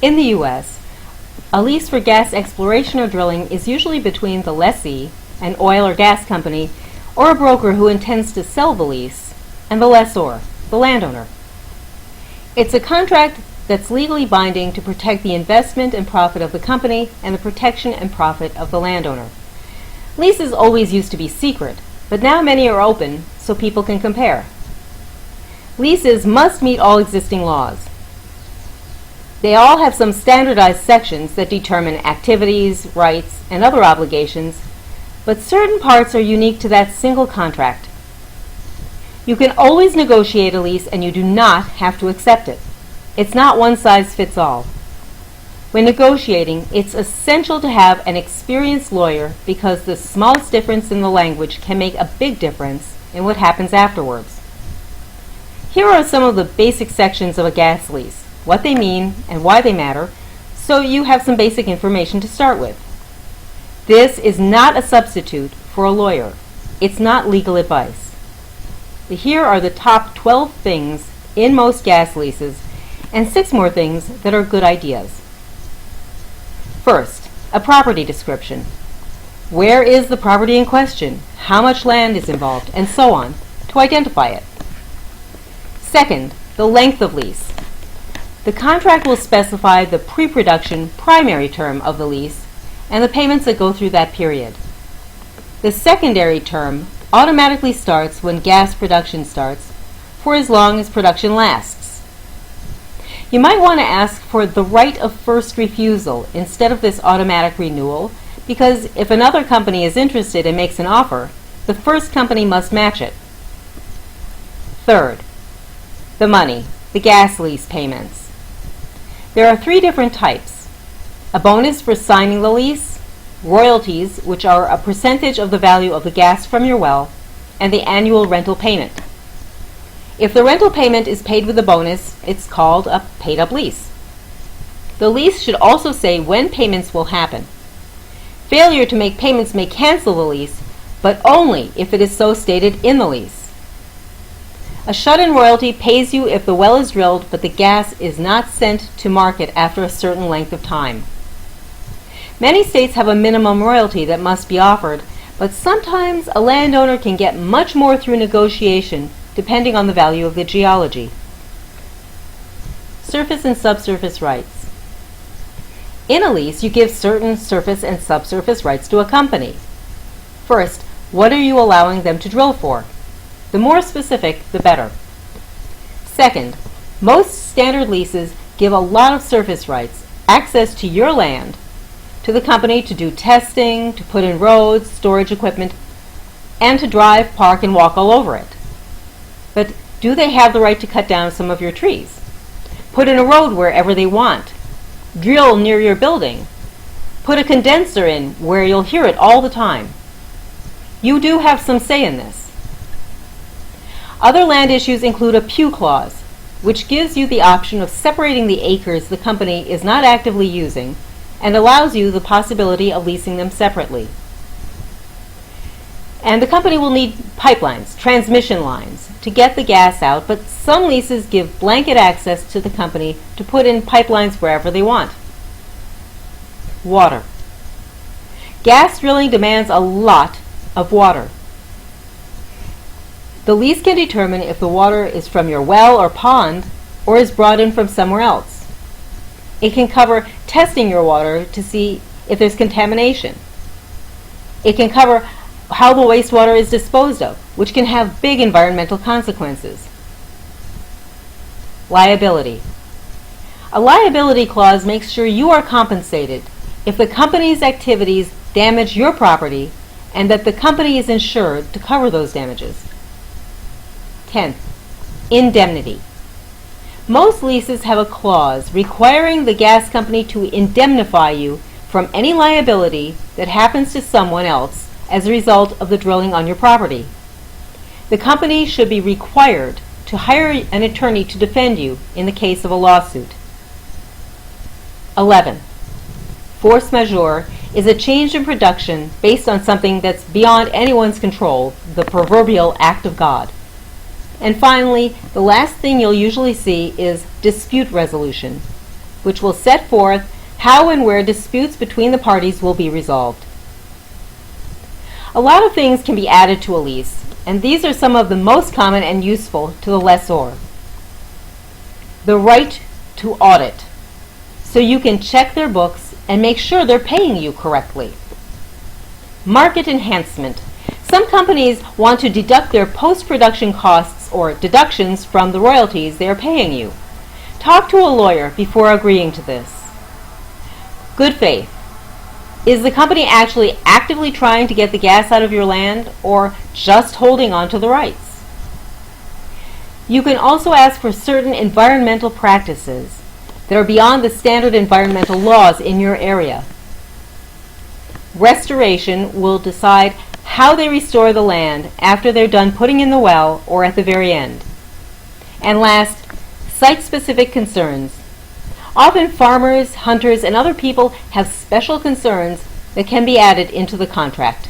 In the U.S., a lease for gas exploration or drilling is usually between the lessee, an oil or gas company, or a broker who intends to sell the lease, and the lessor, the landowner. It's a contract that's legally binding to protect the investment and profit of the company and the protection and profit of the landowner. Leases always used to be secret, but now many are open so people can compare. Leases must meet all existing laws. They all have some standardized sections that determine activities, rights, and other obligations, but certain parts are unique to that single contract. You can always negotiate a lease and you do not have to accept it. It's not one size fits all. When negotiating, it's essential to have an experienced lawyer because the smallest difference in the language can make a big difference in what happens afterwards. Here are some of the basic sections of a gas lease, what they mean and why they matter, so you have some basic information to start with. This is not a substitute for a lawyer. It's not legal advice. Here are the top 12 things in most gas leases and 6 more things that are good ideas. First, a property description. Where is the property in question? How much land is involved? And so on, to identify it. Second, the length of lease. The contract will specify the pre-production primary term of the lease and the payments that go through that period. The secondary term automatically starts when gas production starts for as long as production lasts. You might want to ask for the right of first refusal instead of this automatic renewal, because if another company is interested and makes an offer, the first company must match it. Third, the money, the gas lease payments. There are 3 different types: a bonus for signing the lease, royalties, which are a percentage of the value of the gas from your well, and the annual rental payment. If the rental payment is paid with a bonus, it's called a paid-up lease. The lease should also say when payments will happen. Failure to make payments may cancel the lease, but only if it is so stated in the lease. A shut-in royalty pays you if the well is drilled but the gas is not sent to market after a certain length of time. Many states have a minimum royalty that must be offered, but sometimes a landowner can get much more through negotiation depending on the value of the geology. Surface and subsurface rights. In a lease, you give certain surface and subsurface rights to a company. First, what are you allowing them to drill for? The more specific, the better. Second, most standard leases give a lot of surface rights, access to your land, to the company to do testing, to put in roads, storage equipment, and to drive, park, and walk all over it. But do they have the right to cut down some of your trees? Put in a road wherever they want? Drill near your building? Put a condenser in where you'll hear it all the time? You do have some say in this. Other land issues include a pew clause, which gives you the option of separating the acres the company is not actively using and allows you the possibility of leasing them separately. And the company will need pipelines, transmission lines, to get the gas out, but some leases give blanket access to the company to put in pipelines wherever they want. Water. Gas drilling demands a lot of water. The lease can determine if the water is from your well or pond or is brought in from somewhere else. It can cover testing your water to see if there's contamination. It can cover how the wastewater is disposed of, which can have big environmental consequences. Liability. A liability clause makes sure you are compensated if the company's activities damage your property and that the company is insured to cover those damages. 10th, indemnity. Most leases have a clause requiring the gas company to indemnify you from any liability that happens to someone else as a result of the drilling on your property. The company should be required to hire an attorney to defend you in the case of a lawsuit. 11. Force majeure is a change in production based on something that's beyond anyone's control, the proverbial act of God. And finally, the last thing you'll usually see is dispute resolution. which will set forth how and where disputes between the parties will be resolved. A lot of things can be added to a lease, and these are some of the most common and useful to the lessor. The right to audit, so you can check their books and make sure they're paying you correctly. Market enhancement. Some companies want to deduct their post-production costs or deductions from the royalties they are paying you. Talk to a lawyer before agreeing to this. Good faith. Is the company actually actively trying to get the gas out of your land or just holding on to the rights? You can also ask for certain environmental practices that are beyond the standard environmental laws in your area. Restoration will decide how they restore the land after they're done putting in the well or at the very end. And last, site-specific concerns. Often farmers, hunters, and other people have special concerns that can be added into the contract.